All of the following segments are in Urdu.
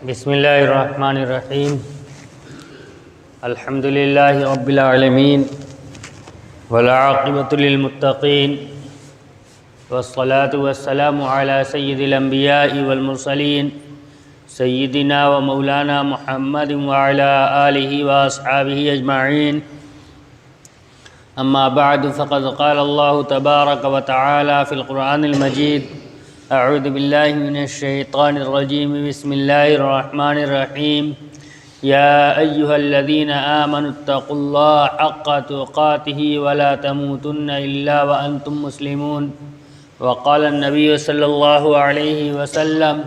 بسم اللہ الرحمن الرحیم الحمد للہ رب العالمین والعاقبۃ للمتقین والصلاة والسلام علی سید الانبیاء والمرسلین سیدنا و مولانا محمد وعلی آلہ واصحابہ اجمعین اما بعد فقد قال اللہ تبارک و تعالی فی القرآن المجید اعوذ باللہ من الشیطان الرجیم بسم اللہ الرحمن الرحیم یا ایہا الذین آمنوا اتقوا اللہ حق تقاتہ ولا تموتن الا وانتم مسلمون وقال النبی صلی اللہ علیہ وسلم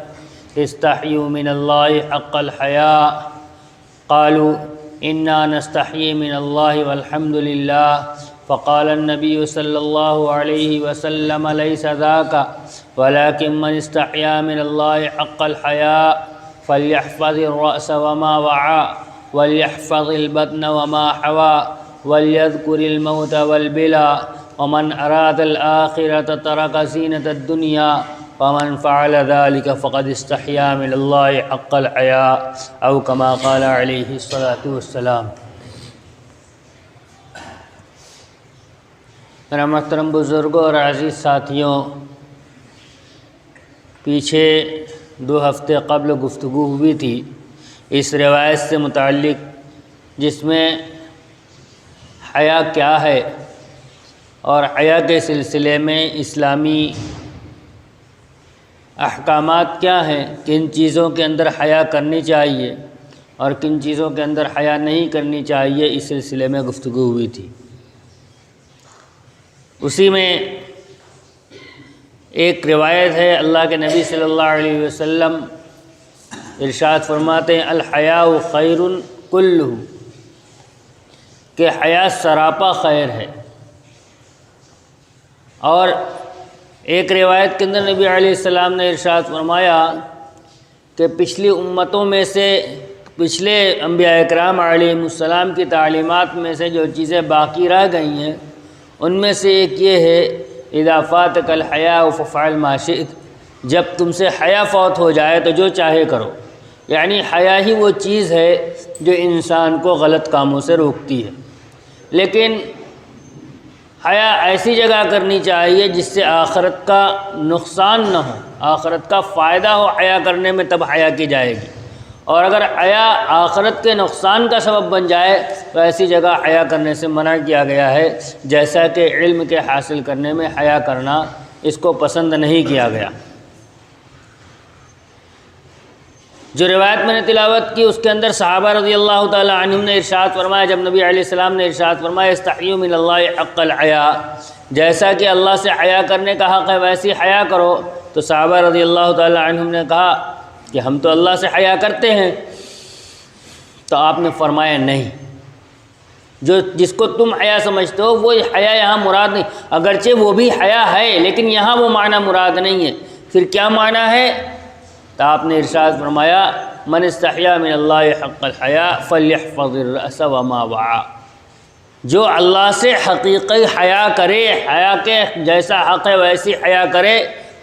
استحیوا من اللہ حق الحیاء قالوا انا نستحیی من اللہ والحمد للہ فقال النبی صلی اللہ علیہ وسلم لیس ذاک ولكن من استحيا من الله حق الحياء فليحفظ الرأس وما وعى وليحفظ البطن وما حوى وليذكر الموت والبلاء ومن أراد الآخرة ترك زينة الدنيا ومن فعل ذلك فقد استحيا من الله حق الحياء أو كما قال عليه الصلاة والسلام۔ میرا محترم بزرگوں اور عزیز ساتھیوں، پیچھے 2 ہفتے قبل گفتگو ہوئی تھی اس روایت سے متعلق جس میں حیا کیا ہے اور حیا کے سلسلے میں اسلامی احکامات کیا ہیں، کن چیزوں کے اندر حیا کرنی چاہیے اور کن چیزوں کے اندر حیا نہیں کرنی چاہیے، اس سلسلے میں گفتگو ہوئی تھی۔ اسی میں ایک روایت ہے، اللہ کے نبی صلی اللہ علیہ وسلم ارشاد فرماتے ہیں الحیاء خیر کلہ، کہ حیا سراپا خیر ہے۔ اور ایک روایت کے اندر نبی علیہ السلام نے ارشاد فرمایا کہ پچھلی امتوں میں سے، پچھلے انبیاء اکرام علیہ السلام کی تعلیمات میں سے جو چیزیں باقی رہ گئی ہیں ان میں سے ایک یہ ہے اذا فاتک الحیاء ففعل ما شئت، جب تم سے حیا فوت ہو جائے تو جو چاہے کرو، یعنی حیا ہی وہ چیز ہے جو انسان کو غلط کاموں سے روکتی ہے۔ لیکن حیا ایسی جگہ کرنی چاہیے جس سے آخرت کا نقصان نہ ہو، آخرت کا فائدہ ہو حیا کرنے میں، تب حیا کی جائے گی۔ اور اگر حیا آخرت کے نقصان کا سبب بن جائے تو ایسی جگہ حیا کرنے سے منع کیا گیا ہے، جیسا کہ علم کے حاصل کرنے میں حیا کرنا اس کو پسند نہیں کیا گیا۔ جو روایت میں نے تلاوت کی اس کے اندر صحابہ رضی اللہ تعالی عنہم نے ارشاد فرمایا، جب نبی علیہ السلام نے ارشاد فرمایا استحیوا من اللہ حق الحیاء، جیسا کہ اللہ سے حیا کرنے کا حق ہے ویسی حیا کرو، تو صحابہ رضی اللہ تعالی عنہم نے کہا کہ ہم تو اللہ سے حیا کرتے ہیں۔ تو آپ نے فرمایا نہیں، جس کو تم حیا سمجھتے ہو وہ حیا یہاں مراد نہیں، اگرچہ وہ بھی حیا ہے لیکن یہاں وہ معنی مراد نہیں ہے۔ پھر کیا معنی ہے؟ تو آپ نے ارشاد فرمایا من استحیا من اللہ حق الحیاء فلیحفظ الرأس وما وعى، جو اللہ سے حقیقی حیا کرے، حیا کے جیسا حق ہے ویسی حیا کرے،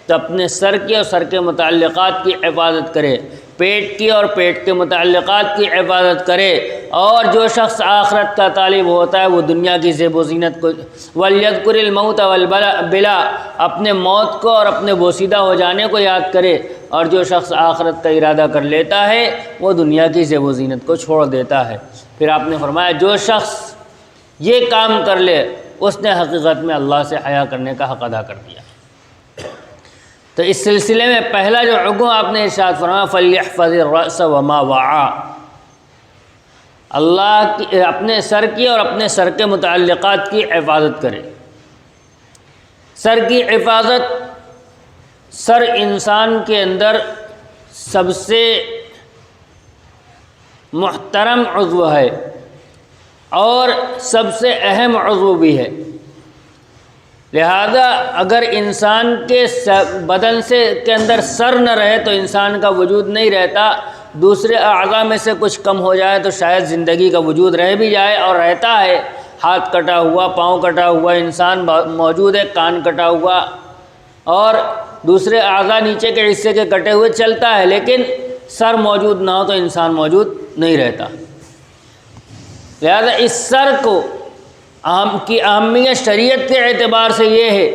تو اپنے سر کی اور سر کے متعلقات کی حفاظت کرے، پیٹ کی اور پیٹ کے متعلقات کی حفاظت کرے، اور جو شخص آخرت کا طالب ہوتا ہے وہ دنیا کی زیب و زینت کو، وَلْيَذْكُرِ الْمَوْتَ وَالْبَلَا، اپنے موت کو اور اپنے بوسیدہ ہو جانے کو یاد کرے، اور جو شخص آخرت کا ارادہ کر لیتا ہے وہ دنیا کی زیب و زینت کو چھوڑ دیتا ہے۔ پھر آپ نے فرمایا جو شخص یہ کام کر لے اس نے حقیقت میں اللہ سے حیا کرنے کا حق ادا کر دیا۔ تو اس سلسلے میں پہلا جو حکم آپ نے ارشاد فرمایا فلیحفظ الرأس وما وعى، اللہ کی اپنے سر کی اور اپنے سر کے متعلقات کی حفاظت کرے۔ سر کی حفاظت، سر انسان کے اندر سب سے محترم عضو ہے اور سب سے اہم عضو بھی ہے، لہذا اگر انسان کے بدن کے اندر سر نہ رہے تو انسان کا وجود نہیں رہتا، دوسرے اعضاء میں سے کچھ کم ہو جائے تو شاید زندگی کا وجود رہ بھی جائے، اور رہتا ہے، ہاتھ کٹا ہوا، پاؤں کٹا ہوا انسان موجود ہے، کان کٹا ہوا اور دوسرے اعضاء نیچے کے حصے کے کٹے ہوئے چلتا ہے، لیکن سر موجود نہ ہو تو انسان موجود نہیں رہتا۔ لہذا اس سر کو کی اہمیت شریعت کے اعتبار سے یہ ہے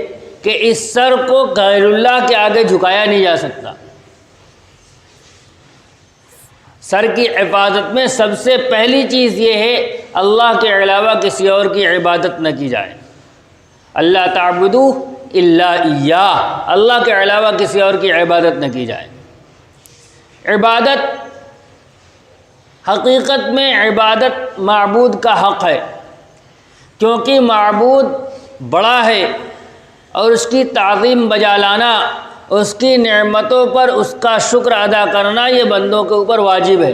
کہ اس سر کو غیر اللہ کے آگے جھکایا نہیں جا سکتا۔ سر کی حفاظت میں سب سے پہلی چیز یہ ہے اللہ کے علاوہ کسی اور کی عبادت نہ کی جائے۔ اللہ تعبدوا الا ایاہ، اللہ کے علاوہ کسی اور کی عبادت نہ کی جائے۔ عبادت حقیقت میں عبادت معبود کا حق ہے، کیونکہ معبود بڑا ہے اور اس کی تعظیم بجا لانا، اس کی نعمتوں پر اس کا شکر ادا کرنا یہ بندوں کے اوپر واجب ہے۔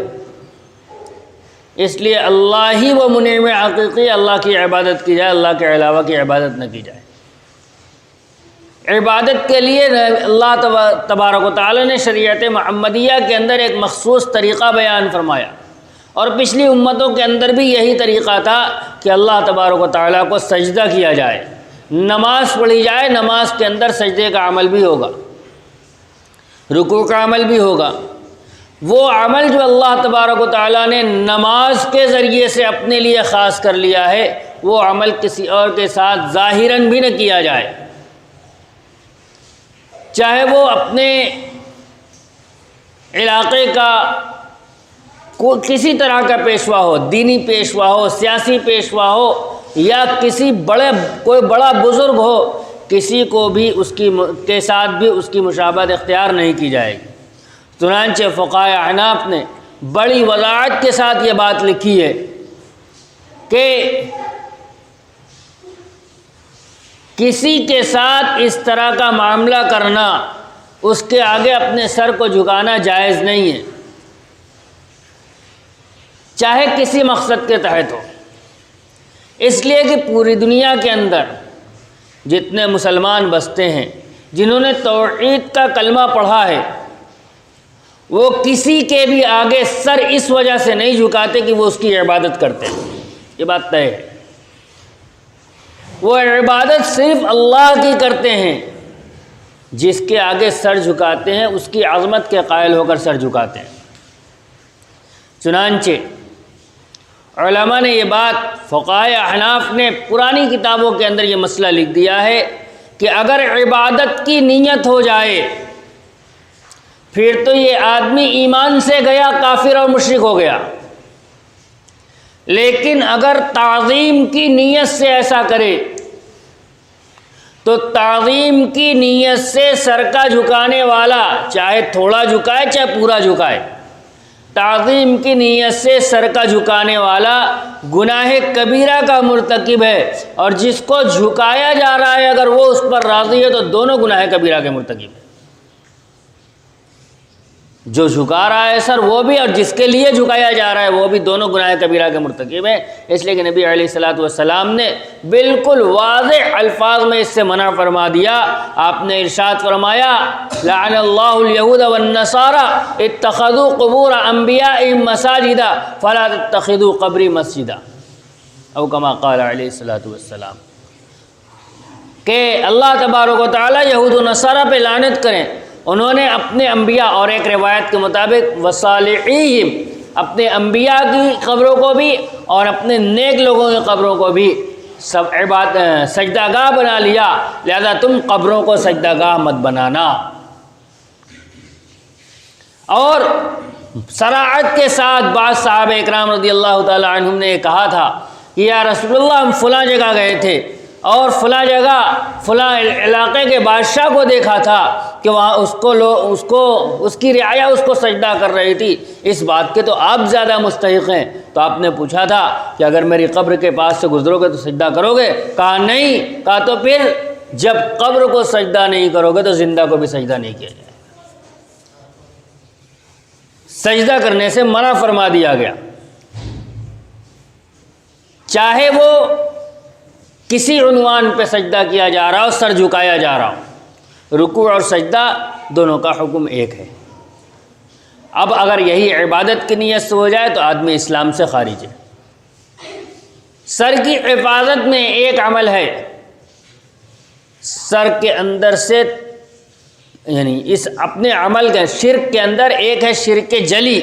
اس لیے اللہ ہی وہ منعم حقیقی، اللہ کی عبادت کی جائے، اللہ کے علاوہ کی عبادت نہ کی جائے۔ عبادت کے لیے اللہ تبارک و تعالی نے شریعت محمدیہ کے اندر ایک مخصوص طریقہ بیان فرمایا، اور پچھلی امتوں کے اندر بھی یہی طریقہ تھا کہ اللہ تبارک و تعالیٰ کو سجدہ کیا جائے، نماز پڑھی جائے، نماز کے اندر سجدے کا عمل بھی ہوگا، رکوع کا عمل بھی ہوگا۔ وہ عمل جو اللہ تبارک و تعالیٰ نے نماز کے ذریعے سے اپنے لیے خاص کر لیا ہے، وہ عمل کسی اور کے ساتھ ظاہراً بھی نہ کیا جائے، چاہے وہ اپنے علاقے کا کسی طرح کا پیشوا ہو، دینی پیشوا ہو، سیاسی پیشوا ہو، یا کوئی بڑا بزرگ ہو، کسی کو بھی کے ساتھ بھی اس کی مشابہت اختیار نہیں کی جائے گی۔ چنانچہ فقہائے احناف نے بڑی وضاحت کے ساتھ یہ بات لکھی ہے کہ کسی کے ساتھ اس طرح کا معاملہ کرنا، اس کے آگے اپنے سر کو جھکانا جائز نہیں ہے، چاہے کسی مقصد کے تحت ہو۔ اس لیے کہ پوری دنیا کے اندر جتنے مسلمان بستے ہیں جنہوں نے توحید کا کلمہ پڑھا ہے، وہ کسی کے بھی آگے سر اس وجہ سے نہیں جھکاتے کہ وہ اس کی عبادت کرتے ہیں، یہ بات طے ہے۔ وہ عبادت صرف اللہ کی کرتے ہیں، جس کے آگے سر جھکاتے ہیں اس کی عظمت کے قائل ہو کر سر جھکاتے ہیں۔ چنانچہ علماء نے یہ بات، فقہائے احناف نے پرانی کتابوں کے اندر یہ مسئلہ لکھ دیا ہے کہ اگر عبادت کی نیت ہو جائے پھر تو یہ آدمی ایمان سے گیا، کافر اور مشرک ہو گیا، لیکن اگر تعظیم کی نیت سے ایسا کرے تو تعظیم کی نیت سے سر کا جھکانے والا چاہے تھوڑا جھکائے چاہے پورا جھکائے، تعظیم کی نیت سے سر کا جھکانے والا گناہ کبیرہ کا مرتکب ہے، اور جس کو جھکایا جا رہا ہے اگر وہ اس پر راضی ہے تو دونوں گناہ کبیرہ کے مرتکب ہیں۔ جو جھکا رہا ہے سر وہ بھی، اور جس کے لیے جھکایا جا رہا ہے وہ بھی، دونوں گناہ کبیرہ کے مرتکب ہیں۔ اس لیے کہ نبی علیہ الصلوۃ والسلام نے بالکل واضح الفاظ میں اس سے منع فرما دیا۔ آپ نے ارشاد فرمایا لعن اللہ الیہود والنصارى اتخذوا قبور انبیائهم مساجدا فلا تتخذوا قبری مسجدا، او کما قال علیہ الصلوۃ والسلام، کہ اللہ تبارک و تعالی یہود و نصارہ پہ لعنت کریں، انہوں نے اپنے انبیاء، اور ایک روایت کے مطابق وصالحیہم، اپنے انبیاء کی قبروں کو بھی اور اپنے نیک لوگوں کی قبروں کو بھی سجدہ گاہ بنا لیا، لہذا تم قبروں کو سجدہ گاہ مت بنانا۔ اور صراحت کے ساتھ بعض صحابہ اکرام رضی اللہ تعالی عنہم نے کہا تھا کہ یا رسول اللہ ہم فلاں جگہ گئے تھے اور فلاں جگہ فلاں علاقے کے بادشاہ کو دیکھا تھا کہ وہاں اس کی رعایا اس کو سجدہ کر رہی تھی، اس بات کے تو آپ زیادہ مستحق ہیں۔ تو آپ نے پوچھا تھا کہ اگر میری قبر کے پاس سے گزرو گے تو سجدہ کرو گے؟ کہا نہیں۔ کہا تو پھر جب قبر کو سجدہ نہیں کرو گے تو زندہ کو بھی سجدہ نہیں کیا جائے، سجدہ کرنے سے منع فرما دیا گیا، چاہے وہ کسی عنوان پہ سجدہ کیا جا رہا ہو، سر جھکایا جا رہا ہو، رکوع اور سجدہ دونوں کا حکم ایک ہے۔ اب اگر یہی عبادت کی نیت سے ہو جائے تو آدمی اسلام سے خارج ہے۔ سر کی حفاظت میں ایک عمل ہے، سر کے اندر سے یعنی اس اپنے عمل کے شرک کے اندر ایک ہے شرک جلی،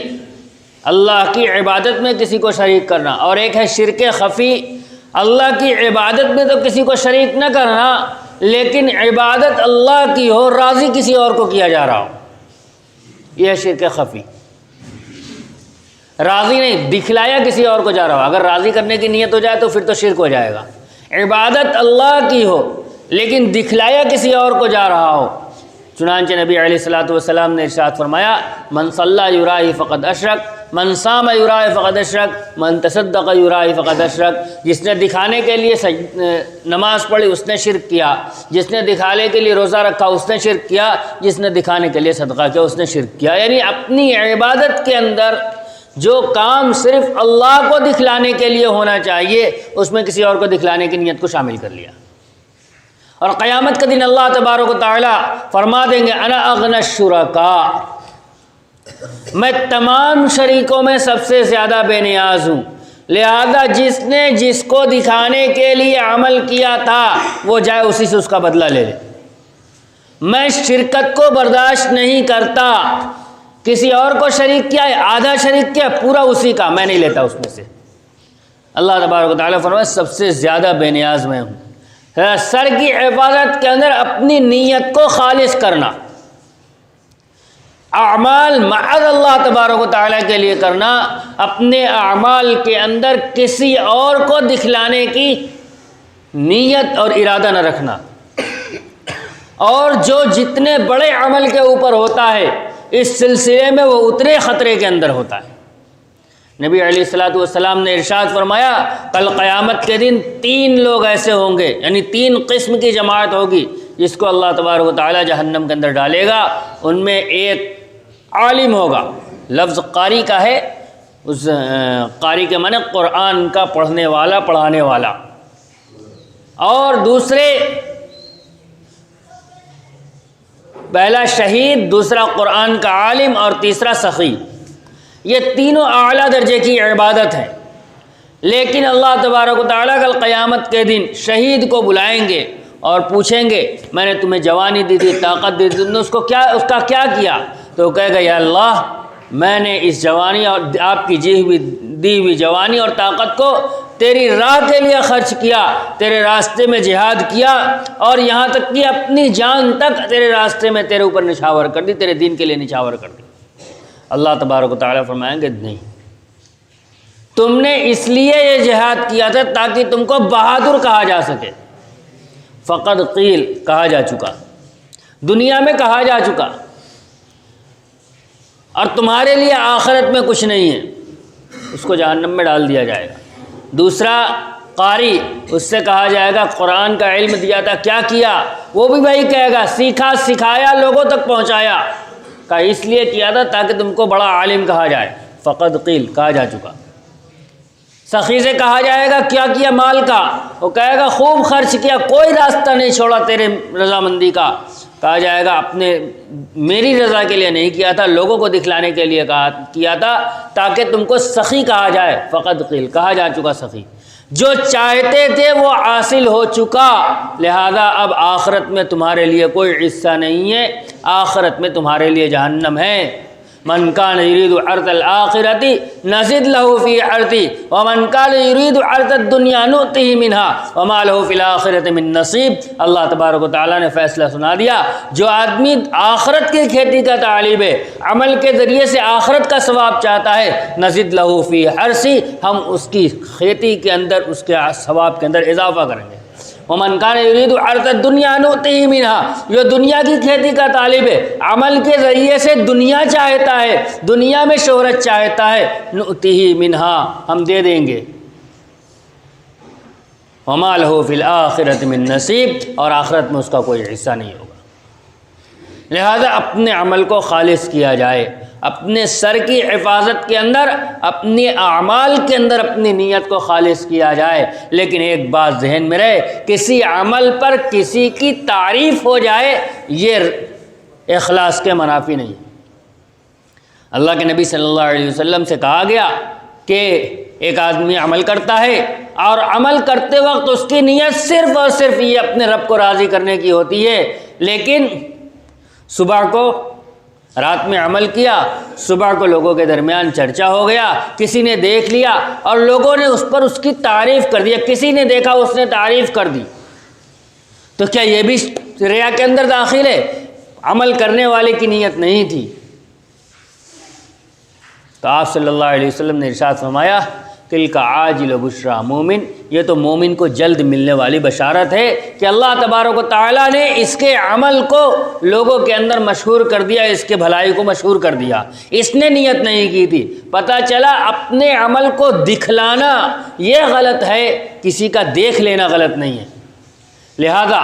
اللہ کی عبادت میں کسی کو شریک کرنا، اور ایک ہے شرک خفی، اللہ کی عبادت میں تو کسی کو شریک نہ کرنا لیکن عبادت اللہ کی ہو، راضی کسی اور کو کیا جا رہا ہو، یہ ہے شرک خفی۔ راضی نہیں، دکھلایا کسی اور کو جا رہا ہو، اگر راضی کرنے کی نیت ہو جائے تو پھر تو شرک ہو جائے گا۔ عبادت اللہ کی ہو لیکن دکھلایا کسی اور کو جا رہا ہو، چنانچہ نبی علیہ الصلوۃ والسلام نے ارشاد فرمایا من صلی یرائی فقد اشرک، من صام یرائی فقد اشرک، من تصدق یرائی فقد اشرک۔ جس نے دکھانے کے لیے نماز پڑھی اس نے شرک کیا، جس نے دکھانے کے لیے روزہ رکھا اس نے شرک کیا، جس نے دکھانے کے لیے صدقہ کیا اس نے شرک کیا۔ یعنی اپنی عبادت کے اندر جو کام صرف اللہ کو دکھلانے کے لیے ہونا چاہیے اس میں کسی اور کو دکھلانے کی نیت کو شامل کر لیا، اور قیامت کے دن اللہ تبارک و تعالی فرما دیں گے انا اغنی الشرکاء، میں تمام شریکوں میں سب سے زیادہ بے نیاز ہوں، لہذا جس نے جس کو دکھانے کے لیے عمل کیا تھا وہ جائے اسی سے اس کا بدلہ لے لے۔ میں شرکت کو برداشت نہیں کرتا، کسی اور کو شریک کیا ہے، آدھا شریک کیا، پورا اسی کا، میں نہیں لیتا اس میں سے۔ اللہ تبارک و تعالیٰ فرمایا سب سے زیادہ بے نیاز میں ہوں۔ سر کی حفاظت کے اندر اپنی نیت کو خالص کرنا، اعمال معاذ اللہ تبارک و تعالیٰ کے لیے کرنا، اپنے اعمال کے اندر کسی اور کو دکھلانے کی نیت اور ارادہ نہ رکھنا، اور جو جتنے بڑے عمل کے اوپر ہوتا ہے اس سلسلے میں وہ اتنے خطرے کے اندر ہوتا ہے۔ نبی علیہ الصلوۃ والسلام نے ارشاد فرمایا کل قیامت کے دن 3 لوگ ایسے ہوں گے، یعنی 3 قسم کی جماعت ہوگی جس کو اللہ تبارک و تعالیٰ جہنم کے اندر ڈالے گا۔ ان میں ایک عالم ہوگا، لفظ قاری کا ہے، اس قاری کے معنی قرآن کا پڑھنے والا، پڑھانے والا، اور دوسرے پہلا شہید، دوسرا قرآن کا عالم، اور تیسرا سخی۔ یہ تینوں اعلیٰ درجے کی عبادت ہے، لیکن اللہ تبارک و تعالیٰ کل قیامت کے دن شہید کو بلائیں گے اور پوچھیں گے میں نے تمہیں جوانی دی تھی، طاقت دی تھی، تم نے اس کا کیا کیا؟ تو کہے گا یا اللہ میں نے اس جوانی اور آپ کی دی ہوئی جوانی اور طاقت کو تیری راہ کے لیے خرچ کیا، تیرے راستے میں جہاد کیا، اور یہاں تک کہ اپنی جان تک تیرے راستے میں تیرے اوپر نچھاور کر دی، تیرے دین کے لیے نچھاور کر دی۔ اللہ تبارک و تعالیٰ فرمائیں گے نہیں، تم نے اس لیے یہ جہاد کیا تھا تاکہ تم کو بہادر کہا جا سکے۔ فقد قیل، کہا جا چکا، دنیا میں کہا جا چکا، اور تمہارے لیے آخرت میں کچھ نہیں ہے، اس کو جہنم میں ڈال دیا جائے گا۔ دوسرا قاری، اس سے کہا جائے گا قرآن کا علم دیا تھا کیا کیا؟ وہ بھی وہی کہے گا سیکھا، سکھایا، لوگوں تک پہنچایا، کہا اس لیے کیا تھا تاکہ تم کو بڑا عالم کہا جائے۔ فقد قیل، کہا جا چکا۔ سخی سے کہا جائے گا کیا کیا مال کا؟ وہ کہے گا خوب خرچ کیا، کوئی راستہ نہیں چھوڑا تیرے رضامندی کا۔ کہا جائے گا اپنے میری رضا کے لیے نہیں کیا تھا، لوگوں کو دکھلانے کے لیے کیا تھا تاکہ تم کو سخی کہا جائے۔ فقد قیل، کہا جا چکا سخی۔ جو چاہتے تھے وہ حاصل ہو چکا، لہذا اب آخرت میں تمہارے لیے کوئی حصہ نہیں ہے، آخرت میں تمہارے لیے جہنم ہے۔ من کان یرید عرض الآخرۃ نزد له فی عرضہ ومن کان یرید عرض الدنیا نؤتہ منہا وما له فی الآخرۃ من نصیب۔ اللہ تبارک و تعالیٰ نے فیصلہ سنا دیا، جو آدمی آخرت کی کھیتی کا طالب ہے، عمل کے ذریعے سے آخرت کا ثواب چاہتا ہے، نزد له فی حرثہ، ہم اس کی کھیتی کے اندر، اس کے ثواب کے اندر اضافہ کریں گے۔ ومن کان یرید عرض الدنیا نؤتہ منہا، جو دنیا کی کھیتی کا طالب ہے، عمل کے ذریعے سے دنیا چاہتا ہے، دنیا میں شہرت چاہتا ہے، نؤتہ منہا، ہم دے دیں گے۔ وما لہ فی الآخرۃ من نصیب، اور آخرت میں اس کا کوئی حصہ نہیں ہوگا۔ لہذا اپنے عمل کو خالص کیا جائے، اپنے سر کی حفاظت کے اندر، اپنے اعمال کے اندر اپنی نیت کو خالص کیا جائے۔ لیکن ایک بات ذہن میں رہے، کسی عمل پر کسی کی تعریف ہو جائے یہ اخلاص کے منافی نہیں۔ اللہ کے نبی صلی اللہ علیہ وسلم سے کہا گیا کہ ایک آدمی عمل کرتا ہے اور عمل کرتے وقت اس کی نیت صرف اور صرف یہ اپنے رب کو راضی کرنے کی ہوتی ہے، لیکن صبح کو رات میں عمل کیا، صبح کو لوگوں کے درمیان چرچا ہو گیا، کسی نے دیکھ لیا اور لوگوں نے اس پر اس کی تعریف کر دی، کسی نے دیکھا اس نے تعریف کر دی، تو کیا یہ بھی ریا کے اندر داخل ہے؟ عمل کرنے والے کی نیت نہیں تھی۔ تو آپ صلی اللہ علیہ وسلم نے ارشاد فرمایا تلک عاجل بشری مومن، یہ تو مومن کو جلد ملنے والی بشارت ہے کہ اللہ تبارک و تعالیٰ نے اس کے عمل کو لوگوں کے اندر مشہور کر دیا، اس کے بھلائی کو مشہور کر دیا۔ اس نے نیت نہیں کی تھی، پتہ چلا اپنے عمل کو دکھلانا یہ غلط ہے، کسی کا دیکھ لینا غلط نہیں ہے۔ لہذا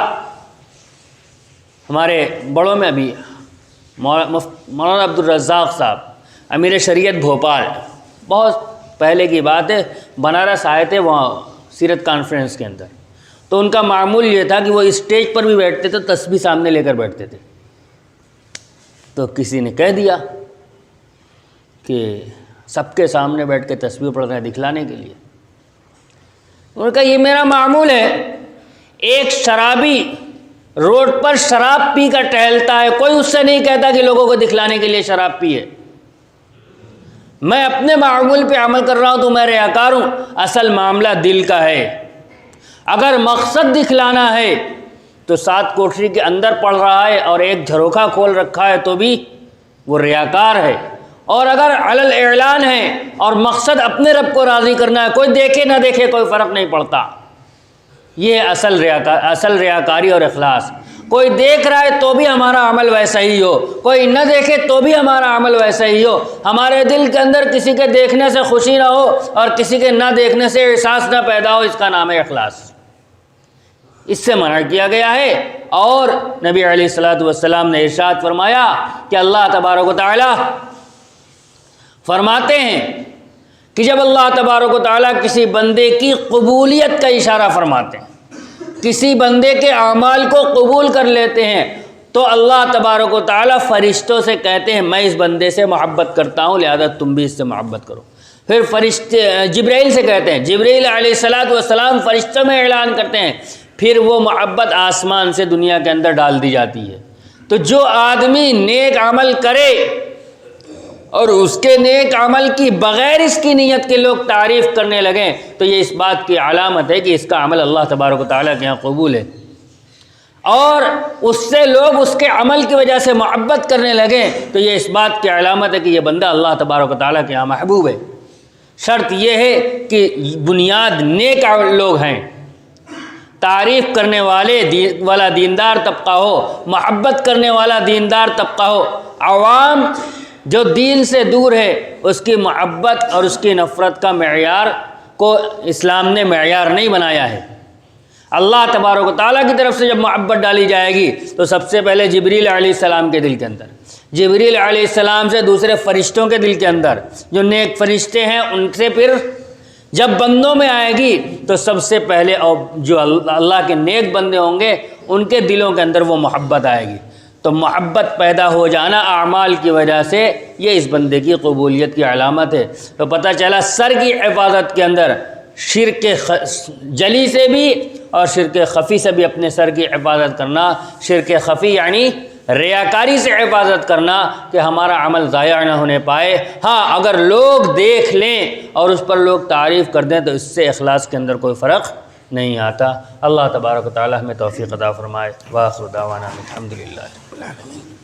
ہمارے بڑوں میں ابھی مولانا عبدالرزاق صاحب امیر شریعت بھوپال، بہت پہلے کی بات ہے، بنارس آئے تھے وہاں سیرت کانفرنس کے اندر، تو ان کا معمول یہ تھا کہ وہ اسٹیج پر بھی بیٹھتے تھے، تسبیح سامنے لے کر بیٹھتے تھے۔ تو کسی نے کہہ دیا کہ سب کے سامنے بیٹھ کے تسبیح پڑھ رہے ہیں دکھلانے کے لیے۔ انہوں نے کہا یہ میرا معمول ہے، ایک شرابی روڈ پر شراب پی کر ٹہلتا ہے، کوئی اس سے نہیں کہتا کہ لوگوں کو دکھلانے کے لیے شراب پیے۔ میں اپنے معمول پہ عمل کر رہا ہوں تو میں ریاکار ہوں، اصل معاملہ دل کا ہے۔ اگر مقصد دکھلانا ہے تو 7 کوٹری کے اندر پڑھ رہا ہے اور ایک جھروکھا کھول رکھا ہے تو بھی وہ ریاکار ہے، اور اگر علی الاعلان ہے اور مقصد اپنے رب کو راضی کرنا ہے، کوئی دیکھے نہ دیکھے کوئی فرق نہیں پڑتا، یہ اصل ریاکاری اور اخلاص۔ کوئی دیکھ رہا ہے تو بھی ہمارا عمل ویسا ہی ہو، کوئی نہ دیکھے تو بھی ہمارا عمل ویسا ہی ہو، ہمارے دل کے اندر کسی کے دیکھنے سے خوشی نہ ہو اور کسی کے نہ دیکھنے سے احساس نہ پیدا ہو، اس کا نام ہے اخلاص۔ اس سے منع کیا گیا ہے۔ اور نبی علیہ الصلوۃ والسلام نے ارشاد فرمایا کہ اللہ تبارک و تعالی فرماتے ہیں کہ جب اللہ تبارک و تعالیٰ کسی بندے کی قبولیت کا اشارہ فرماتے ہیں، کسی بندے کے اعمال کو قبول کر لیتے ہیں، تو اللہ تبارک و تعالیٰ فرشتوں سے کہتے ہیں میں اس بندے سے محبت کرتا ہوں، لہذا تم بھی اس سے محبت کرو۔ پھر فرشتے جبرائیل سے کہتے ہیں، جبرائیل علیہ الصلوۃ والسلام فرشتوں میں اعلان کرتے ہیں، پھر وہ محبت آسمان سے دنیا کے اندر ڈال دی جاتی ہے۔ تو جو آدمی نیک عمل کرے اور اس کے نیک عمل کی بغیر اس کی نیت کے لوگ تعریف کرنے لگیں تو یہ اس بات کی علامت ہے کہ اس کا عمل اللہ تبارک و تعالیٰ کے یہاں قبول ہے، اور اس سے لوگ اس کے عمل کی وجہ سے محبت کرنے لگیں تو یہ اس بات کی علامت ہے کہ یہ بندہ اللہ تبارک و تعالیٰ کے یہاں محبوب ہے۔ شرط یہ ہے کہ بنیاد نیک لوگ ہیں، تعریف کرنے والا دیندار طبقہ ہو، محبت کرنے والا دیندار طبقہ ہو۔ عوام جو دین سے دور ہے اس کی محبت اور اس کی نفرت کا معیار کو اسلام نے معیار نہیں بنایا ہے۔ اللہ تبارک و تعالیٰ کی طرف سے جب محبت ڈالی جائے گی تو سب سے پہلے جبریل علیہ السلام کے دل کے اندر، جبریل علیہ السلام سے دوسرے فرشتوں کے دل کے اندر، جو نیک فرشتے ہیں ان سے، پھر جب بندوں میں آئے گی تو سب سے پہلے جو اللہ کے نیک بندے ہوں گے ان کے دلوں کے اندر وہ محبت آئے گی۔ تو محبت پیدا ہو جانا اعمال کی وجہ سے یہ اس بندے کی قبولیت کی علامت ہے۔ تو پتہ چلا سر کی حفاظت کے اندر شرک جلی سے بھی اور شرک خفی سے بھی اپنے سر کی حفاظت کرنا، شرک خفی یعنی ریاکاری سے حفاظت کرنا کہ ہمارا عمل ضائع نہ ہونے پائے۔ ہاں اگر لوگ دیکھ لیں اور اس پر لوگ تعریف کر دیں تو اس سے اخلاص کے اندر کوئی فرق نہیں آتا۔ اللہ تبارک و تعالی ہمیں توفیق عطا فرمائے۔ وآخر دعوانا الحمدللہ رب العالمین۔